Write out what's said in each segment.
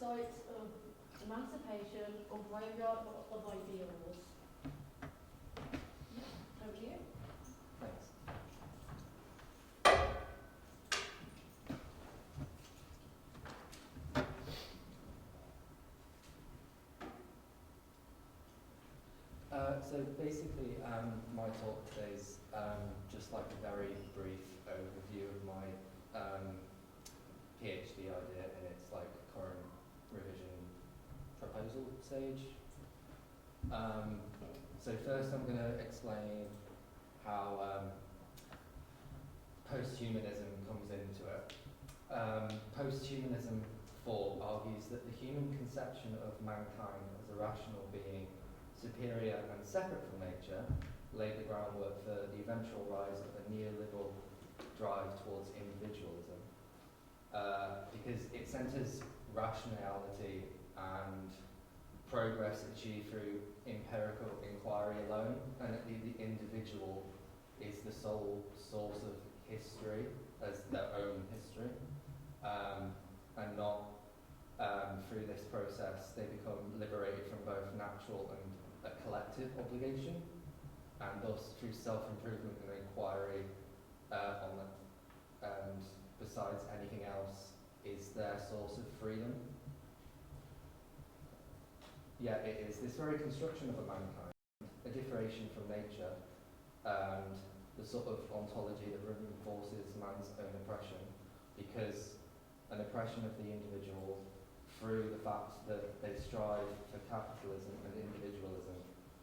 site of emancipation or graveyard of ideals. Over to you. Thanks. So basically, my talk today is just like a very brief overview of my PhD idea in its like current revision proposal stage. So first, I'm going to explain how posthumanism comes into it. Posthumanism 4 argues that the human conception of mankind as a rational being, superior and separate from nature, laid the groundwork for the eventual rise of a neoliberal drive towards individualism, because it centres rationality and progress achieved through empirical inquiry alone, and that the individual is the sole source of history as their own history, and not through this process they become liberated from both natural and a collective obligation, and thus through self-improvement and inquiry on it, and besides anything else, is their source of freedom. Yeah, it is this very construction of a mankind, a differentiation from nature, and the sort of ontology that reinforces man's own oppression, because an oppression of the individual through the fact that they strive for capitalism and individualism,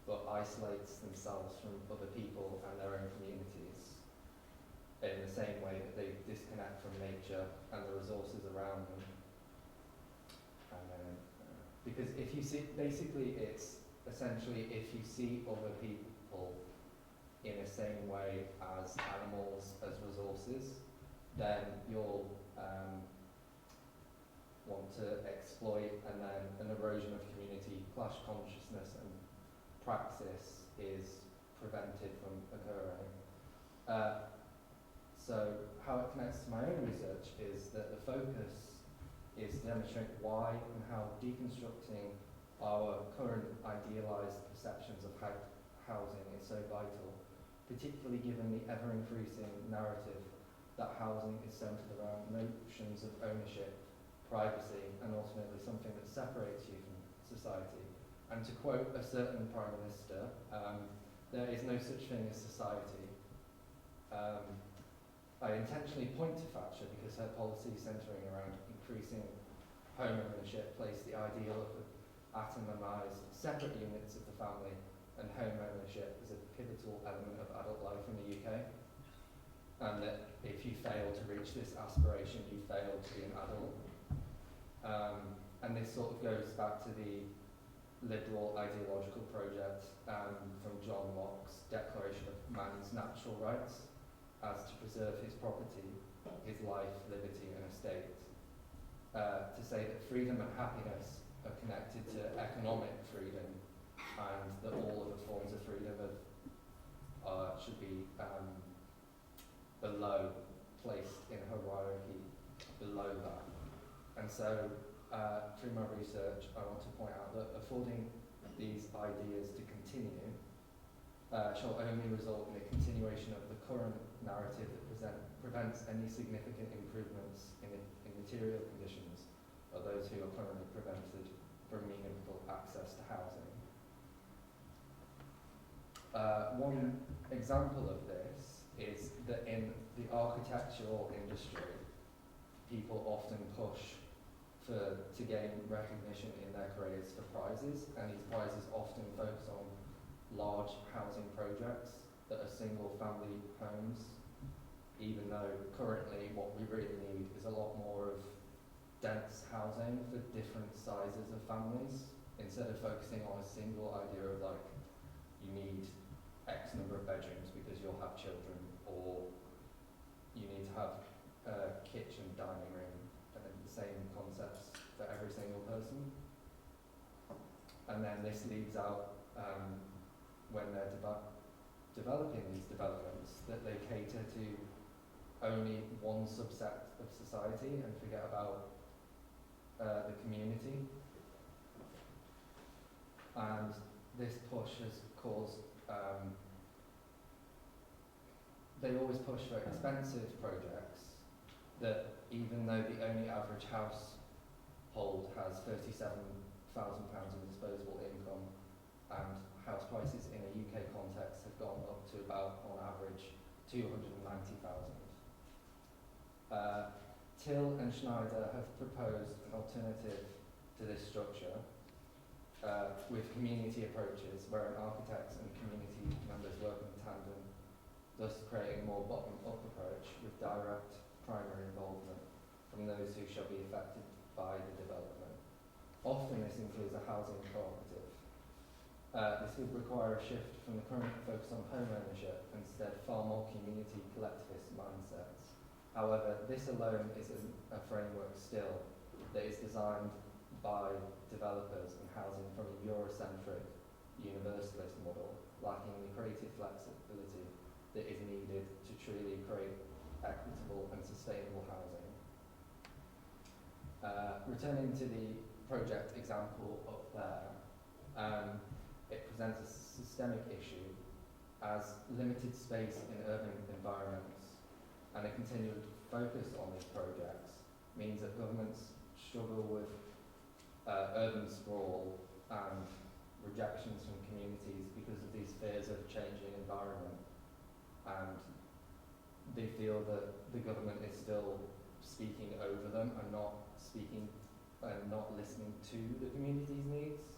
but isolates themselves from other people and their own communities in the same way that they disconnect from nature and the resources around them. And because if you see, basically it's essentially if you see other people in the same way as animals, as resources, then you'll want to exploit, and then an erosion of community, clash consciousness and praxis is prevented from occurring. So how it connects to my own research is that the focus is to demonstrate why and how deconstructing our current idealised perceptions of housing is so vital, particularly given the ever-increasing narrative that housing is centred around notions of ownership, privacy, and ultimately something that separates you from society. And to quote a certain Prime Minister, there is no such thing as society. I intentionally point to Thatcher because her policy centring around increasing home ownership placed the ideal of atomised separate units of the family and home ownership as a pivotal element of adult life in the UK. And that if you fail to reach this aspiration, you fail to be an adult. And this sort of goes back to the liberal ideological project from John Locke's Declaration of Man's Natural Rights, as to preserve his property, his life, liberty and estate. To say that freedom and happiness are connected to economic freedom, and that all other forms of freedom should be below, placed in a hierarchy below that. And so through my research I want to point out that affording these ideas to continue shall only result in a continuation of the current narrative that prevents any significant improvements in material conditions of those who are currently prevented from meaningful access to housing. One example of this is that in the architectural industry, people often push to gain recognition in their careers for prizes, and these prizes often focus on large housing projects that are single family homes, even though currently what we really need is a lot more of dense housing for different sizes of families, instead of focusing on a single idea of like, you need X number of bedrooms because you'll have children, or you need to have a kitchen, dining room, and then the same concepts for every single person. And then this leaves out, when they're developing these developments, that they cater to only one subset of society and forget about the community. And this push has caused, they always push for expensive projects that, even though the only average household has £37,000 in disposable income, and house prices in a UK context have gone up to about, on average, 290,000. Till and Schneider have proposed an alternative to this structure with community approaches where an architect and community members work in tandem, thus creating a more bottom-up approach with direct primary involvement from those who shall be affected by the development. Often this includes a housing cooperative. This would require a shift from the current focus on home ownership and instead far more community collectivist mindsets. However, this alone isn't a framework still that is designed by developers and housing from a Eurocentric universalist model, lacking the creative flexibility that is needed to truly create equitable and sustainable housing. Returning to the project example up there, it presents a systemic issue as limited space in urban environments and a continued focus on these projects means that governments struggle with urban sprawl and rejections from communities because of these fears of changing environment, and they feel that the government is still speaking over them and not speaking and not listening to the community's needs.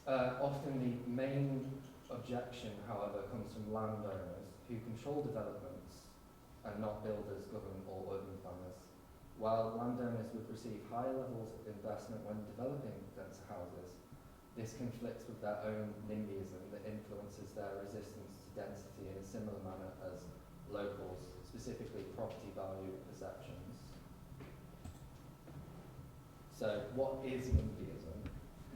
Often the main objection, however, comes from landowners who control developments and not builders, government or urban planners. While landowners would receive higher levels of investment when developing denser houses, this conflicts with their own NIMBYism that influences their resistance to density in a similar manner as locals, specifically property value perceptions. So what is NIMBYism?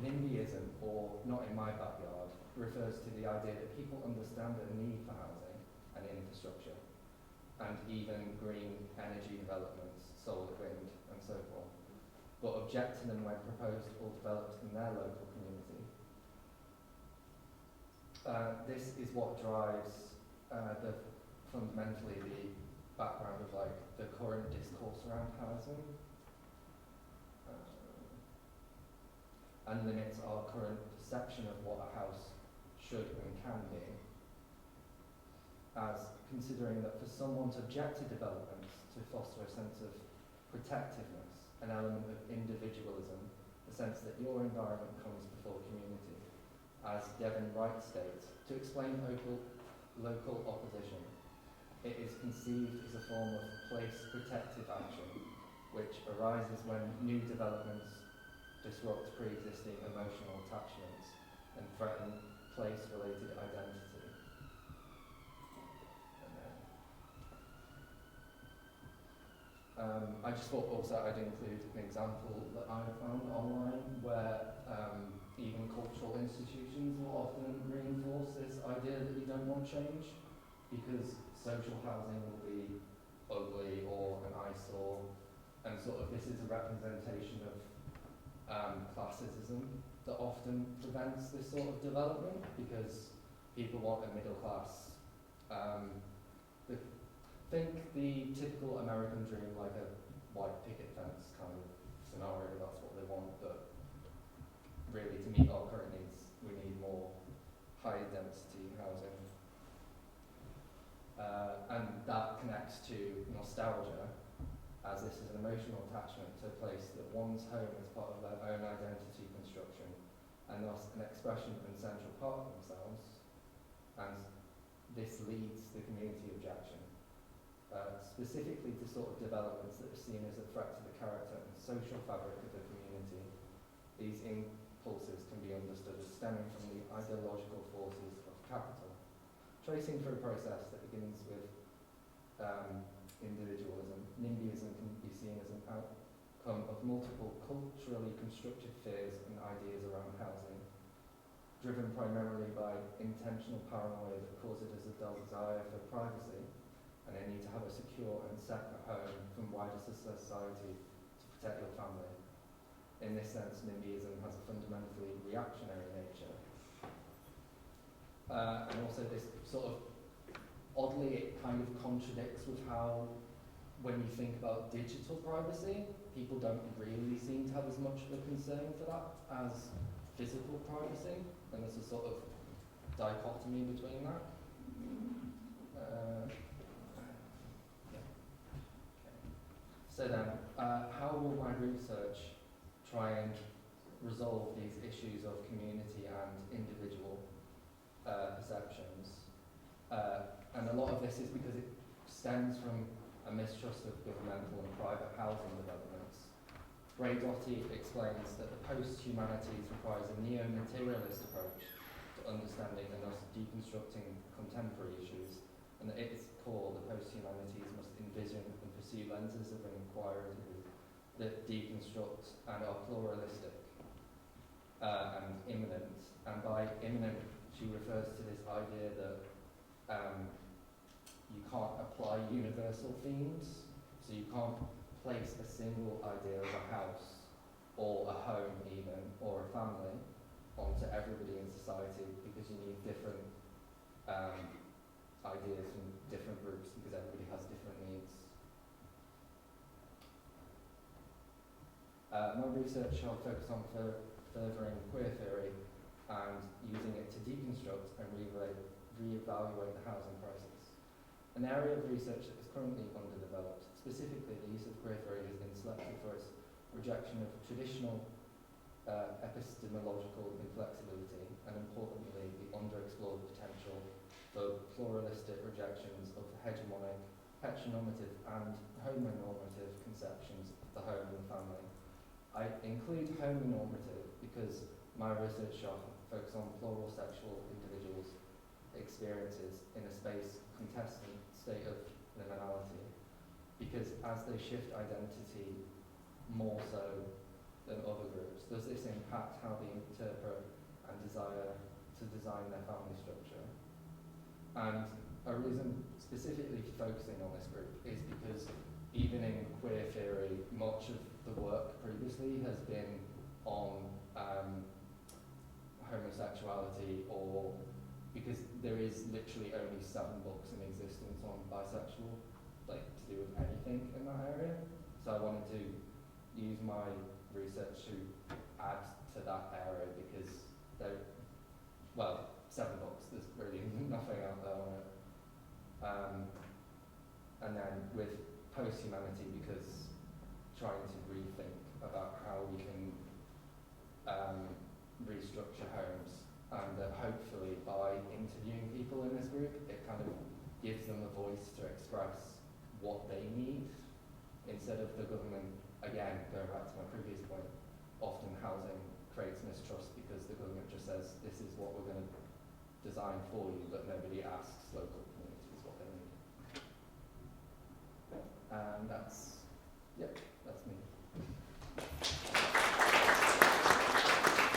NIMBYism, or not in my backyard, refers to the idea that people understand the need for housing and infrastructure, and even green energy developments, solar, wind, and so forth, but object to them when proposed or developed in their local community. This is what drives fundamentally the background of the current discourse around housing, and limits our current perception of what a house should and can be, as considering that for someone to object to developments to foster a sense of protectiveness, an element of individualism, the sense that your environment comes before community. As Devin Wright states, to explain local opposition, it is conceived as a form of place protective action, which arises when new developments disrupt pre-existing emotional attachments and threaten place-related identity. I just thought also I'd include an example that I found online where even cultural institutions will often reinforce this idea that you don't want change because social housing will be ugly or an eyesore, and sort of this is a representation of classism that often prevents this sort of development because people want a middle class. Think the typical American dream, like a white picket fence kind of scenario, that's what they want, but really to meet our current needs, we need more high density housing. And that connects to nostalgia, as this is an emotional attachment to a place that one's home as part of their own identity construction, and thus an expression and central part of themselves, and this leads the community objection. Specifically to sort of developments that are seen as a threat to the character and social fabric of the community. These impulses can be understood as stemming from the ideological forces of capital, tracing through a process that begins with individualism. NIMBYism can be seen as an outcome of multiple culturally constructed fears and ideas around housing, driven primarily by intentional paranoia that causes a desire for privacy, and they need to have a secure and separate home from wider society to protect your family. In this sense, NIMBYism has a fundamentally reactionary nature. And also this sort of, oddly, it kind of contradicts with how, when you think about digital privacy, people don't really seem to have as much of a concern for that as physical privacy, and there's a sort of dichotomy between that. So then, how will my research try and resolve these issues of community and individual perceptions? And a lot of this is because it stems from a mistrust of governmental and private housing developments. Ray Doty explains that the post-humanities requires a neo-materialist approach to understanding and thus deconstructing contemporary issues, and at its core, the post-humanities must envision and pursue lenses of inquiry that deconstruct and are pluralistic and immanent. And by immanent, she refers to this idea that you can't apply universal themes, so you can't place a single idea of a house or a home even, or a family onto everybody in society, because you need different ideas from different groups, because everybody has different needs. My research shall focus on furthering queer theory and using it to deconstruct and re-evaluate the housing crisis. An area of research that is currently underdeveloped. Specifically, the use of queer theory has been selected for its rejection of traditional epistemological inflexibility, and importantly, the underexplored potential for pluralistic rejections of hegemonic, heteronormative and homonormative conceptions of the home and the family. I include homonormative because my research shall focus on plural sexual individuals' experiences in a space contestant state of liminality, because as they shift identity more so than other groups, does this impact how they interpret and desire to design their family structure? And a reason specifically for focusing on this group is because even in queer theory, much of the work previously has been on homosexuality, or because there is literally only 7 books in existence on bisexual, like to do with anything in that area. So I wanted to use my research to add to that area, because there, well, 7 books, there's really nothing out there on it. And then with post-humanity, because trying to rethink about how we can restructure homes, and that hopefully by interviewing people in this group, it kind of gives them a voice to express what they need, instead of the government, again, going back to my previous point, often housing creates mistrust because the government just says, this is what we're going to design for you, but nobody asks local communities what they need. And that's